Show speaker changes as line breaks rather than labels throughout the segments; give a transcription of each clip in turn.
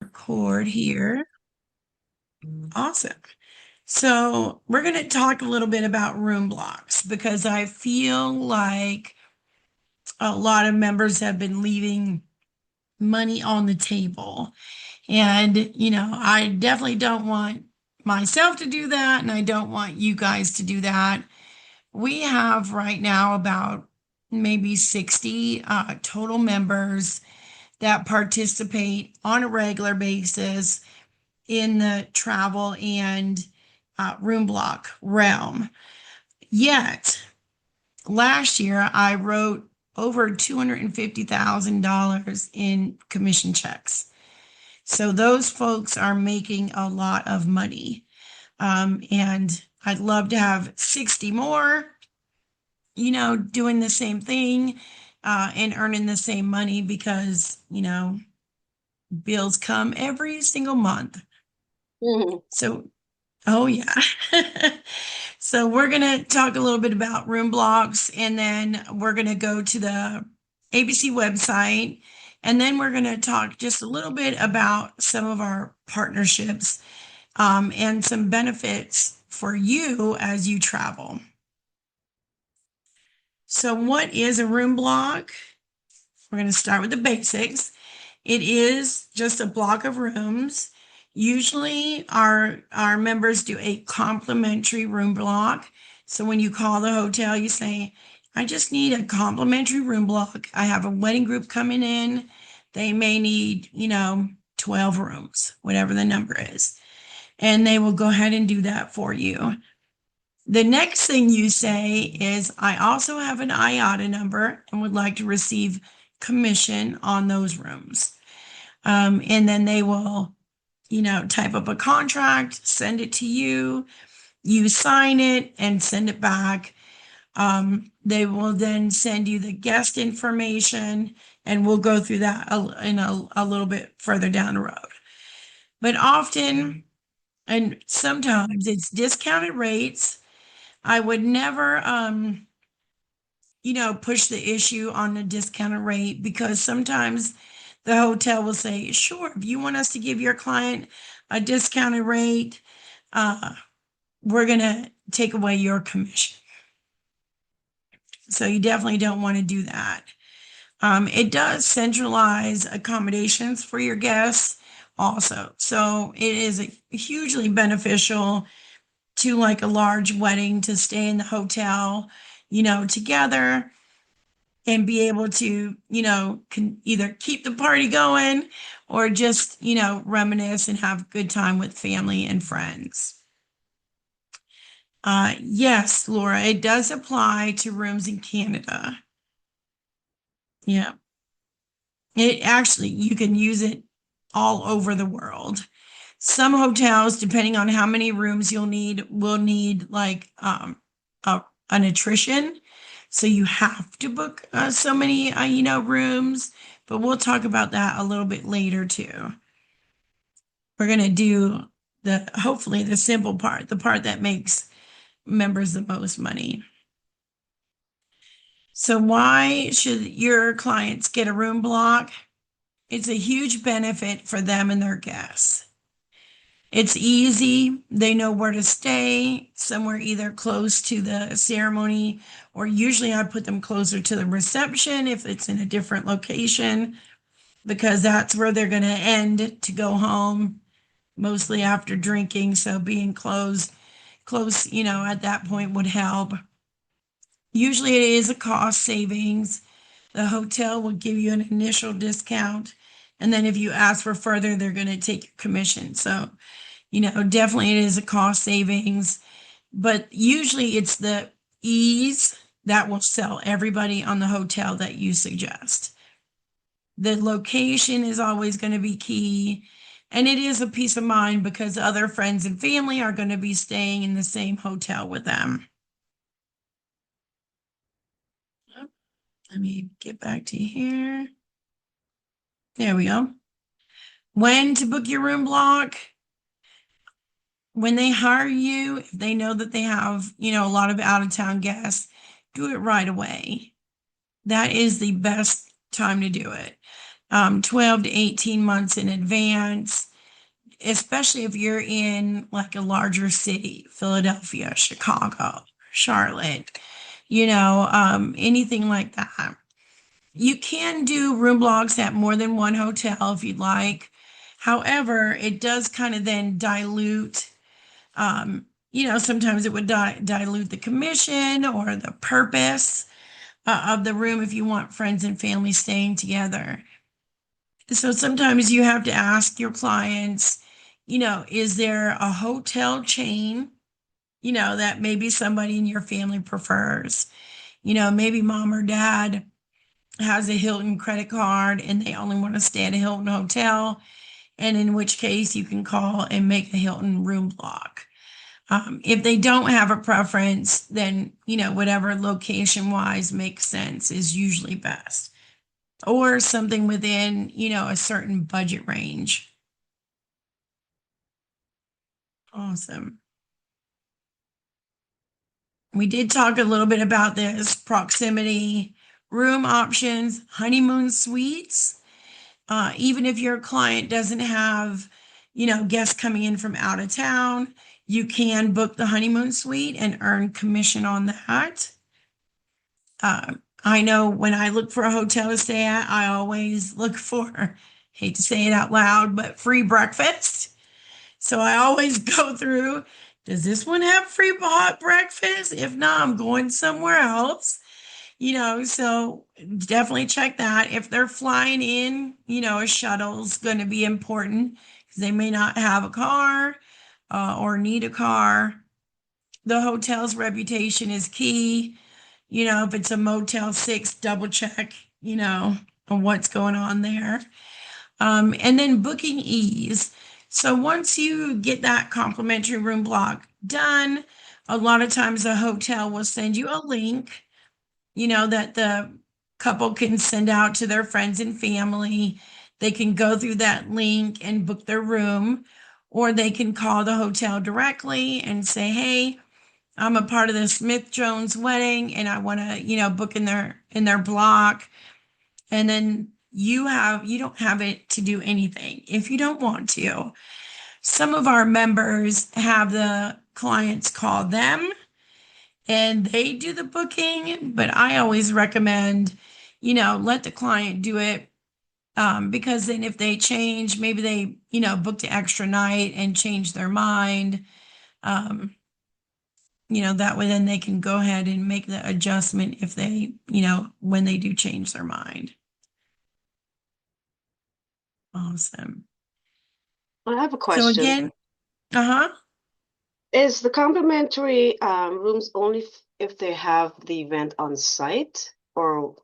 record here. Awesome. So, we're going to talk a little bit about room blocks because I feel like a lot of members have been leaving money on the table. And, I definitely don't want myself to do that. And I don't want you guys to do that. We have right now about maybe 60 total members that participate on a regular basis in the travel and room block realm. Yet, last year I wrote over $250,000 in commission checks. So those folks are making a lot of money. And I'd love to have 60 more, doing the same thing and earning the same money because, bills come every single month.
Mhm.
So, oh yeah. So we're going to talk a little bit about room blocks and then we're going to go to the ABC website and then we're going to talk just a little bit about some of our partnerships and some benefits for you as you travel. So what is a room block? We're going to start with the basics. It is just a block of rooms. Usually our members do a complimentary room block. So when you call the hotel, you say, I just need a complimentary room block. I have a wedding group coming in. They may need, 12 rooms, whatever the number is. And they will go ahead and do that for you. The next thing you say is, I also have an IATA number and would like to receive commission on those rooms. And then they will, type up a contract, send it to you, you sign it and send it back. They will then send you the guest information, and we'll go through that a little bit further down the road. But often, and sometimes it's discounted rates. I would never, push the issue on the discounted rate because sometimes the hotel will say, sure, if you want us to give your client a discounted rate, we're going to take away your commission. So you definitely don't want to do that. It does centralize accommodations for your guests also. So it is hugely beneficial to like a large wedding to stay in the hotel, together and be able to, can either keep the party going or just, reminisce and have a good time with family and friends. Yes, Laura, it does apply to rooms in Canada. Yeah. It actually, you can use it all over the world. Some hotels, depending on how many rooms you'll need, will need like an attrition. So you have to book so many, rooms, but we'll talk about that a little bit later too. We're going to do hopefully the simple part, the part that makes members the most money. So why should your clients get a room block? It's a huge benefit for them and their guests. It's easy. They know where to stay, somewhere either close to the ceremony, or usually I put them closer to the reception if it's in a different location, because that's where they're going to end to go home, mostly after drinking. So being close, at that point would help. Usually it is a cost savings. The hotel will give you an initial discount. And then if you ask for further, they're going to take your commission. So, definitely it is a cost savings, but usually it's the ease that will sell everybody on the hotel that you suggest. The location is always going to be key. And it is a peace of mind because other friends and family are going to be staying in the same hotel with them. Let me get back to here. There we go. When to book your room block? When they hire you, if they know that they have, a lot of out of town guests, do it right away. That is the best time to do it. 12 to 18 months in advance, especially if you're in like a larger city, Philadelphia, Chicago, Charlotte, anything like that. You can do room blocks at more than one hotel if you'd like. However, it does kind of then dilute, sometimes it would dilute the commission or the purpose of the room if you want friends and family staying together. So sometimes you have to ask your clients, is there a hotel chain, that maybe somebody in your family prefers? Maybe mom or dad has a Hilton credit card and they only want to stay at a Hilton hotel. And in which case you can call and make a Hilton room block. If they don't have a preference, then, whatever location wise makes sense is usually best. Or something within, a certain budget range. Awesome. We did talk a little bit about this proximity, room options, honeymoon suites. Even if your client doesn't have, guests coming in from out of town, you can book the honeymoon suite and earn commission on that. I know when I look for a hotel to stay at, I always look for, hate to say it out loud, but free breakfast. So I always go through, does this one have free hot breakfast? If not, I'm going somewhere else. So definitely check that. If they're flying in, a shuttle's going to be important because they may not have a car or need a car. The hotel's reputation is key. If it's a Motel 6, double check, on what's going on there. And then booking ease. So once you get that complimentary room block done, a lot of times the hotel will send you a link, that the couple can send out to their friends and family. They can go through that link and book their room, or they can call the hotel directly and say, hey, I'm a part of the Smith Jones wedding and I want to, book in their block. And then you don't have it to do anything if you don't want to. Some of our members have the clients call them and they do the booking, but I always recommend, let the client do it. Because then if they change, maybe they, booked an extra night and change their mind. That way then they can go ahead and make the adjustment if they, when they do change their mind. Awesome.
I have a
So
question.
again, uh-huh.
Is the complimentary rooms only if they have the event on site, or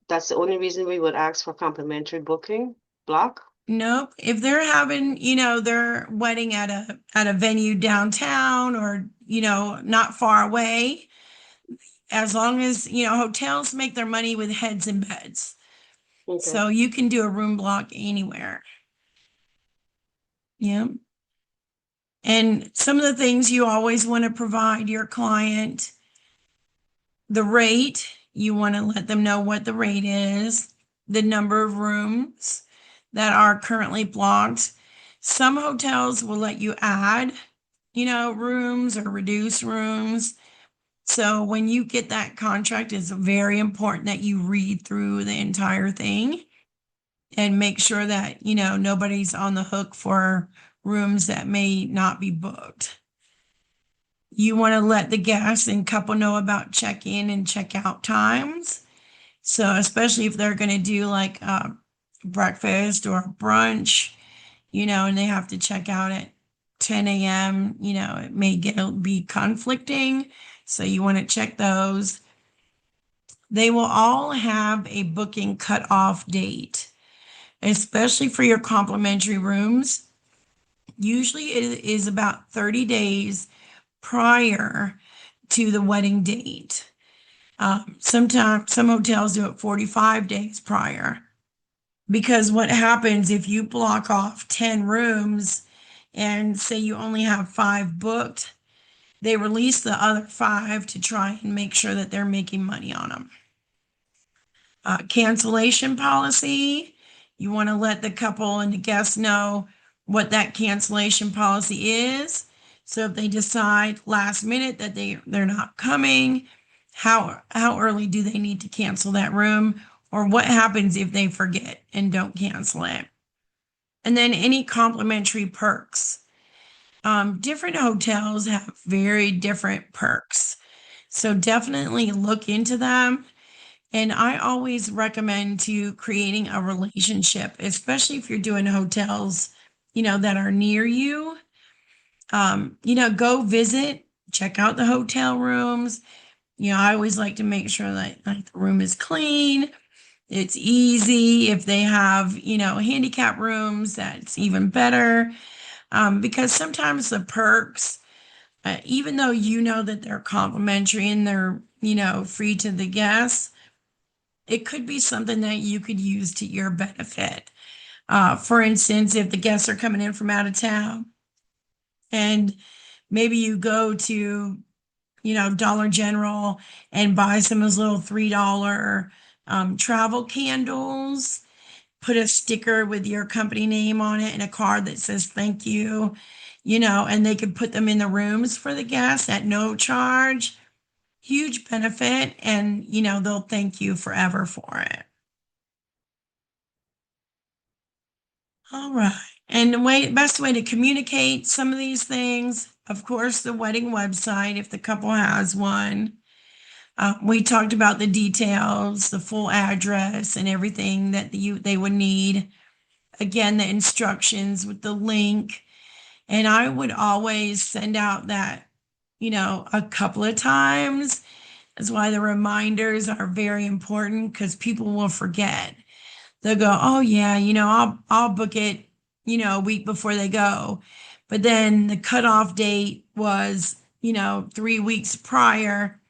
that's the only reason we would ask for complimentary booking block?
Nope. If they're having, their wedding at a venue downtown or, not far away, as long as, hotels make their money with heads and beds.
Okay.
So you can do a room block anywhere. Yeah. And some of the things you always want to provide your client, the rate, you want to let them know what the rate is, the number of rooms that are currently blocked. Some hotels will let you add, rooms or reduce rooms. So when you get that contract, it's very important that you read through the entire thing and make sure that, nobody's on the hook for rooms that may not be booked. You want to let the guests and couple know about check-in and check-out times. So especially if they're going to do like breakfast or brunch, and they have to check out at 10 a.m., it may be conflicting. So you want to check those. They will all have a booking cutoff date, especially for your complimentary rooms. Usually it is about 30 days prior to the wedding date. Sometimes some hotels do it 45 days prior. Because what happens if you block off 10 rooms and say you only have 5 booked, they release the other 5 to try and make sure that they're making money on them. Cancellation policy. You want to let the couple and the guests know what that cancellation policy is. So if they decide last minute that they're not coming, how early do they need to cancel that room? Or what happens if they forget and don't cancel it? And then any complimentary perks. Different hotels have very different perks. So definitely look into them. And I always recommend to creating a relationship, especially if you're doing hotels, that are near you. Go visit, check out the hotel rooms. I always like to make sure that like the room is clean. It's easy. If they have, handicap rooms, that's even better. Because sometimes the perks, even though you know that they're complimentary and they're, free to the guests, it could be something that you could use to your benefit. For instance, if the guests are coming in from out of town and maybe you go to, Dollar General and buy some of those little $3 travel candles, put a sticker with your company name on it and a card that says thank you, and they could put them in the rooms for the guests at no charge. Huge benefit, and they'll thank you forever for it. All right. And best way to communicate some of these things, of course, the wedding website, if the couple has one. We talked about the details, the full address, and everything that they would need. Again, the instructions with the link. And I would always send out that, a couple of times. That's why the reminders are very important because people will forget. They'll go, oh yeah, I'll book it, a week before they go. But then the cutoff date was, 3 weeks prior,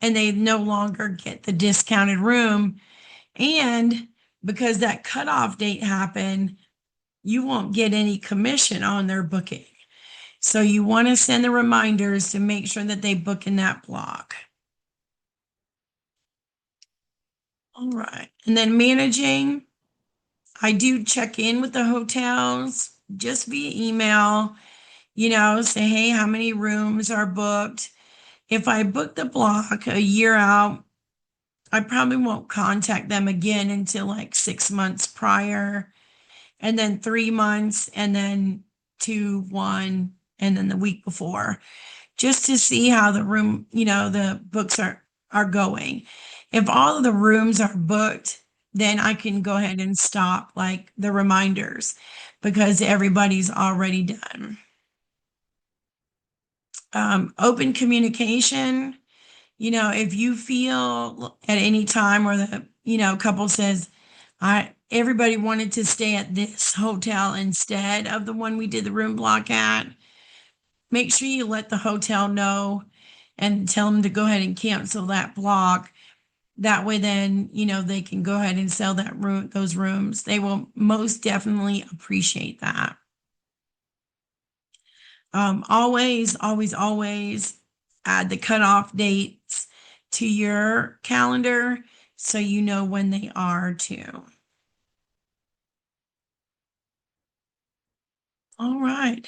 and they no longer get the discounted room. And because that cutoff date happened, you won't get any commission on their booking. So you want to send the reminders to make sure that they book in that block. All right. And then managing, I do check in with the hotels just via email, say, hey, how many rooms are booked? If I book the block a year out, I probably won't contact them again until like 6 months prior, and then 3 months, and then 2, 1, and then the week before, just to see how the room, the books are going. If all of the rooms are booked, then I can go ahead and stop like the reminders because everybody's already done. Open communication, if you feel at any time where the, couple says, everybody wanted to stay at this hotel instead of the one we did the room block at, make sure you let the hotel know and tell them to go ahead and cancel that block. That way, then, they can go ahead and sell those rooms. They will most definitely appreciate that. Always, always, always add the cutoff dates to your calendar so you know when they are too. All right.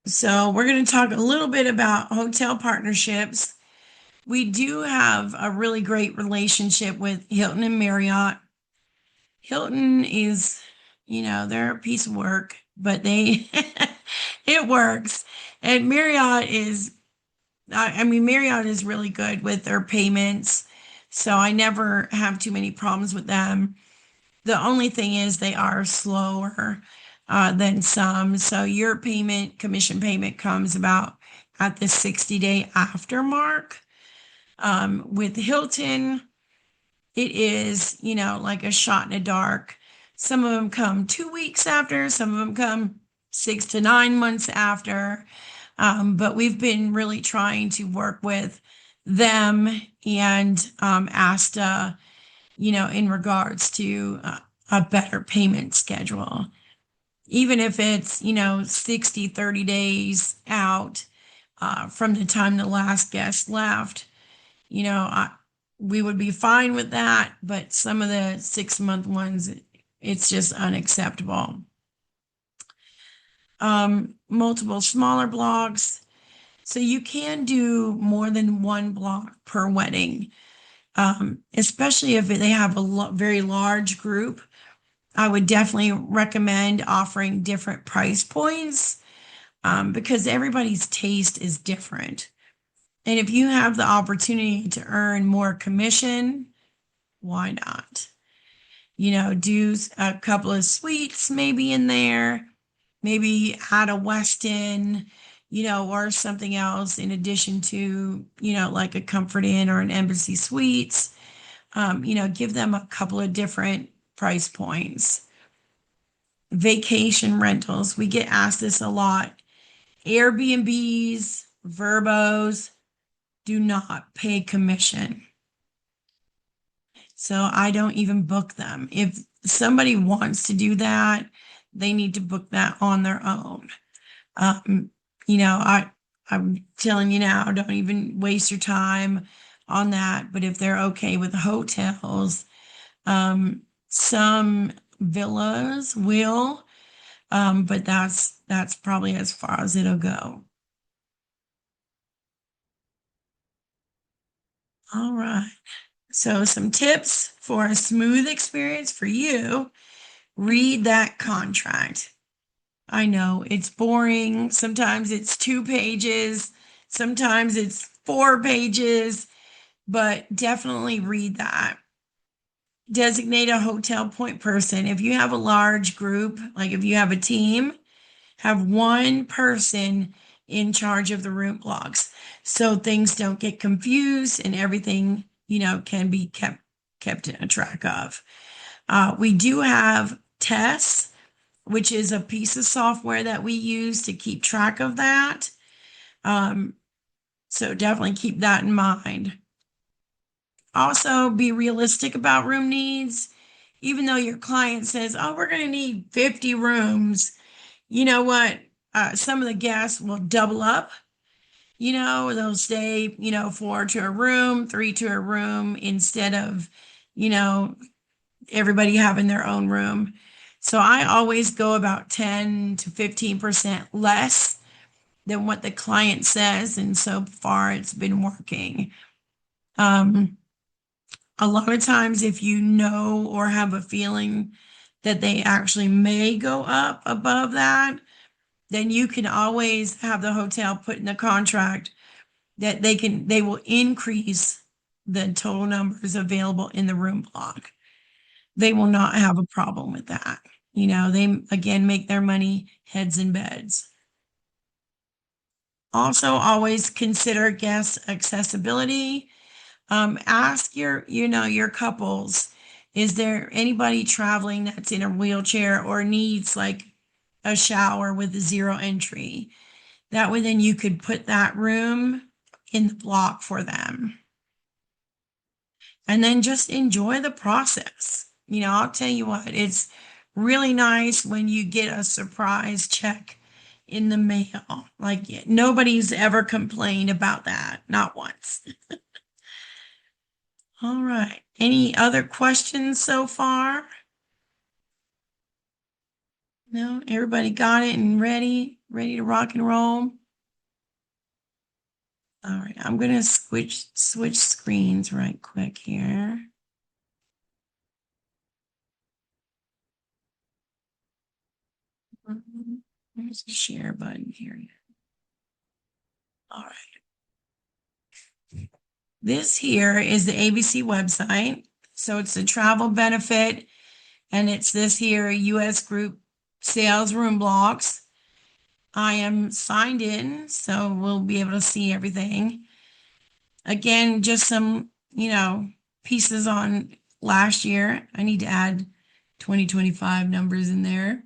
So we're going to talk a little bit about hotel partnerships. We do have a really great relationship with Hilton and Marriott. Hilton is, they're a piece of work, but it works. And Marriott is, Marriott is really good with their payments. So I never have too many problems with them. The only thing is they are slower than some. So your commission payment comes about at the 60-day after mark. With Hilton, it is, like a shot in the dark. Some of them come 2 weeks after, some of them come 6 to 9 months after. But we've been really trying to work with them and ASTA, in regards to a better payment schedule. Even if it's, 60, 30 days out from the time the last guest left, we would be fine with that. But some of the 6-month ones, It's just unacceptable. Multiple smaller blocks. So you can do more than one block per wedding, especially if they have a very large group. I would definitely recommend offering different price points, because everybody's taste is different. And if you have the opportunity to earn more commission, why not? Do a couple of suites maybe in there, maybe add a Westin, or something else in addition to, like a Comfort Inn or an Embassy Suites. Give them a couple of different price points. Vacation rentals, we get asked this a lot. Airbnbs, Verbos do not pay commission. So I don't even book them. If somebody wants to do that, they need to book that on their own. Um, I'm telling you now, don't even waste your time on that. But if they're okay with hotels, some villas will, but that's probably as far as it'll go. All right. So some tips for a smooth experience for you. Read that contract. I know it's boring. Sometimes it's 2 pages, sometimes it's 4 pages, but definitely read that. Designate a hotel point person. If you have a large group, like if you have a team, have one person in charge of the room blocks so things don't get confused and everything, can be kept in track of. We do have Tess, which is a piece of software that we use to keep track of that. So definitely keep that in mind. Also, be realistic about room needs. Even though your client says, oh, we're going to need 50 rooms, you know what? Some of the guests will double up. They'll stay, 4 to a room, 3 to a room instead of, everybody having their own room. So I always go about 10 to 15% less than what the client says. And so far it's been working. A lot of times, if you know or have a feeling that they actually may go up above that, then you can always have the hotel put in the contract that they will increase the total numbers available in the room block. They will not have a problem with that. They again make their money heads in beds. Also, always consider guest accessibility. Ask your couples, is there anybody traveling that's in a wheelchair or needs like a shower with a zero entry? That way, then you could put that room in the block for them. And then just enjoy the process. I'll tell you what, it's really nice when you get a surprise check in the mail. Like nobody's ever complained about that, not once. All right. Any other questions so far? No, everybody got it and ready to rock and roll. All right, I'm gonna switch screens right quick here. There's the share button here. All right. This here is the ABC website. So it's the travel benefit, and it's this here US group sales room blocks. I am signed in, so we'll be able to see everything. Again, just some, pieces on last year. I need to add 2025 numbers in there.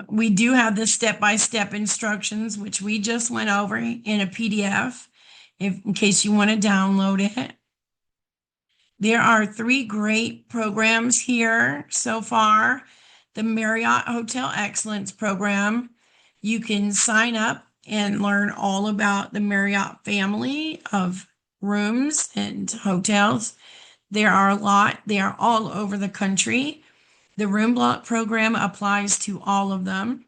We do have the step-by-step instructions, which we just went over in a PDF, in case you want to download it. There are 3 great programs here so far. The Marriott Hotel Excellence Program. You can sign up and learn all about the Marriott family of rooms and hotels. There are a lot. They are all over the country. The room block program applies to all of them.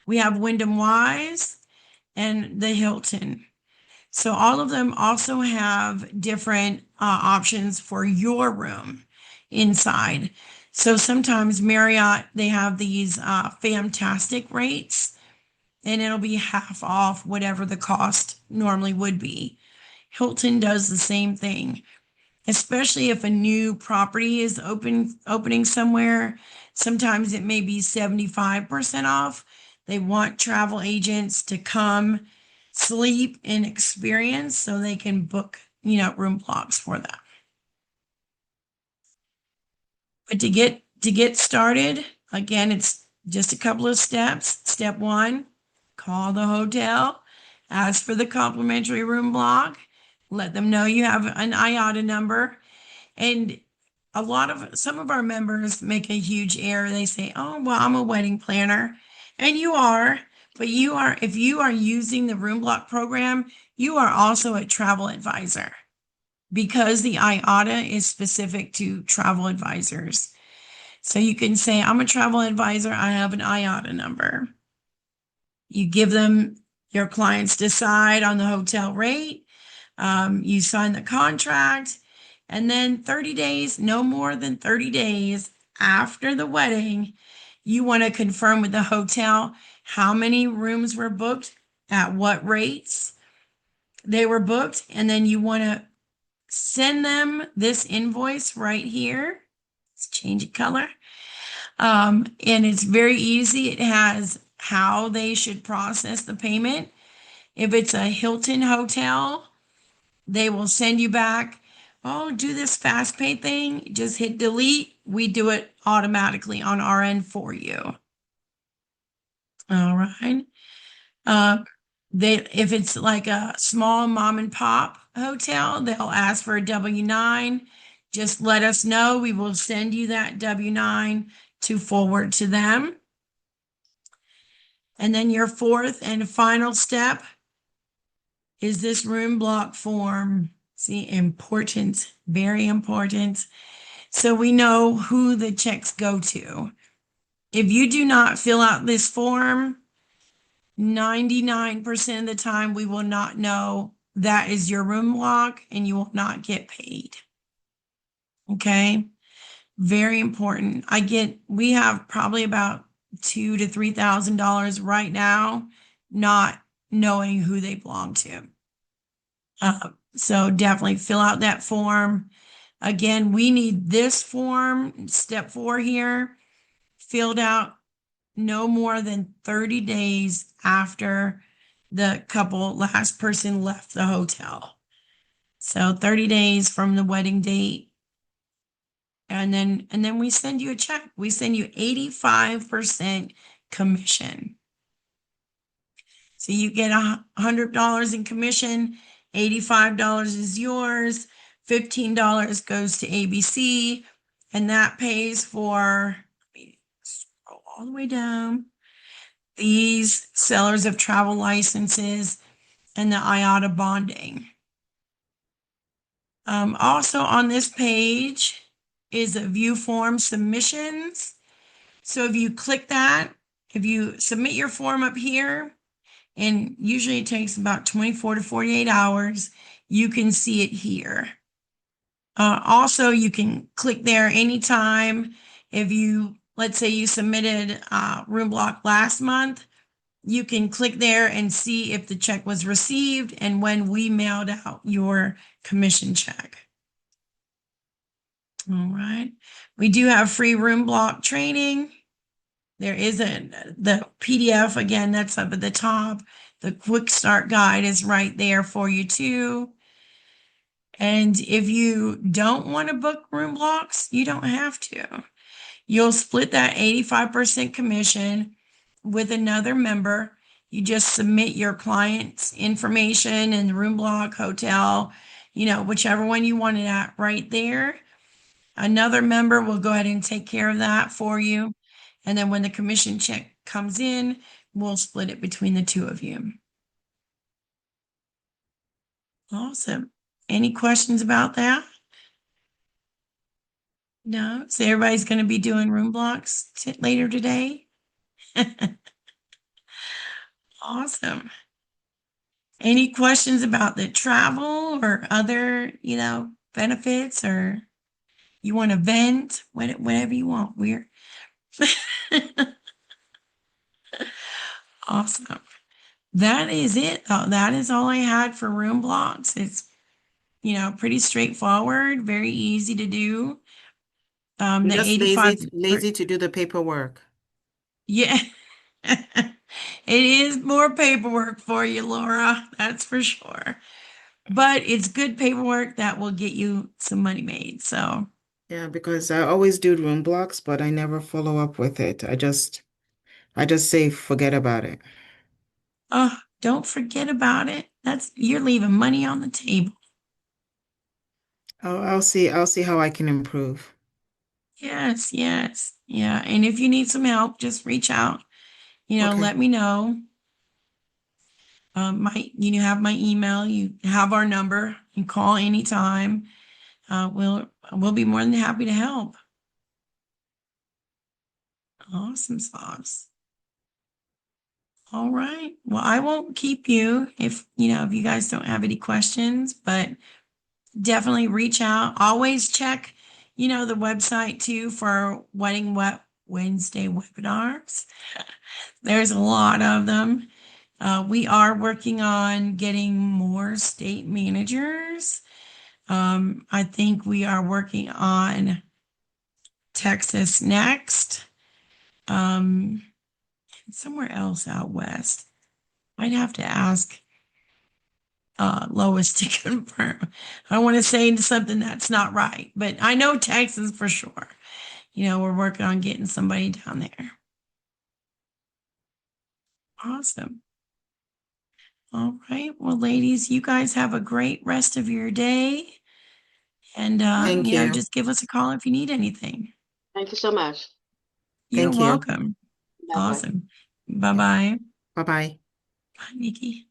We have Wyndham Wise and the Hilton. So all of them also have different options for your room inside. So sometimes Marriott, they have these fantastic rates, and it'll be half off whatever the cost normally would be. Hilton does the same thing, especially if a new property is opening somewhere. Sometimes it may be 75% off. They want travel agents to come sleep and experience so they can book, room blocks for them. But to get started, again, it's just a couple of steps. Step one, call the hotel, ask for the complimentary room block, let them know you have an IATA number. And some of our members make a huge error. They say, oh, well, I'm a wedding planner. And you are, but if you are using the room block program, you are also a travel advisor because the IATA is specific to travel advisors. So you can say, I'm a travel advisor. I have an IATA number. You give them, your clients decide on the hotel rate. You sign the contract. And then 30 days, no more than 30 days after the wedding, you want to confirm with the hotel how many rooms were booked, at what rates they were booked. And then you want to send them this invoice right here. Let's change it color. And it's very easy. It has how they should process the payment. If it's a Hilton hotel, they will send you back, oh, do this fast pay thing. Just hit delete. We do it automatically on our end for you. All right. If it's like a small mom and pop hotel, they'll ask for a W-9. Just let us know. We will send you that W-9 to forward to them. And then your fourth and final step is this room block form. See, important, very important. So we know who the checks go to. If you do not fill out this form, 99% of the time we will not know that is your room block and you will not get paid. Okay? Very important. We have probably about $2,000 to $3,000 right now not knowing who they belong to. So definitely fill out that form. Again, we need this form, step 4 here, filled out no more than 30 days after the last person left the hotel. So 30 days from the wedding date. And then we send you a check. We send you 85% commission. So you get $100 in commission, $85 is yours, $15 goes to ABC, and that pays for, let me scroll all the way down, these sellers of travel licenses and the IATA bonding. Also on this page is a view form submissions. So if you click that, if you submit your form up here, and usually it takes about 24 to 48 hours, you can see it here. Also, you can click there anytime. If let's say you submitted room block last month, you can click there and see if the check was received and when we mailed out your commission check. All right. We do have free room block training. There is the PDF, again, that's up at the top. The quick start guide is right there for you too. And if you don't want to book room blocks, you don't have to. You'll split that 85% commission with another member. You just submit your client's information and the room block, hotel, whichever one you want it at right there. Another member will go ahead and take care of that for you. And then when the commission check comes in, we'll split it between the two of you. Awesome. Any questions about that? No, so everybody's going to be doing room blocks later today. Awesome. Any questions about the travel or other, benefits, or you want to vent, whatever you want. We're awesome. That is it. That is all I had for room blocks. It's, pretty straightforward, very easy to do.
I'm
The
just
85,
lazy to do the paperwork.
yeah. It is more paperwork for you, Laura. That's for sure. But it's good paperwork that will get you some money made. So,
Yeah, because I always do room blocks, but I never follow up with it. I just say forget about it.
oh, don't forget about it. You're leaving money on the table.
I'll see how I can improve.
Yes, yes. Yeah. And if you need some help, just reach out.
Okay.
Let me know. You have my email, you have our number, you call anytime. We'll be more than happy to help. Awesome sauce. All right. Well, I won't keep you if you guys don't have any questions, but definitely reach out. Always check, the website too for Wedding Wet Wednesday webinars. There's a lot of them. We are working on getting more state managers. I think we are working on Texas next. Um, somewhere else out west. I'd have to ask Lois to confirm. I don't want to say something that's not right, but I know Texas for sure. We're working on getting somebody down there. Awesome. All right. Well, ladies, you guys have a great rest of your day. And,
Thank you.
just give us a call if you need anything.
Thank you so much.
You're
Thank you.
welcome.
Bye bye.
Awesome.
Yeah.
Bye-bye.
Bye-bye.
Bye, Nikki.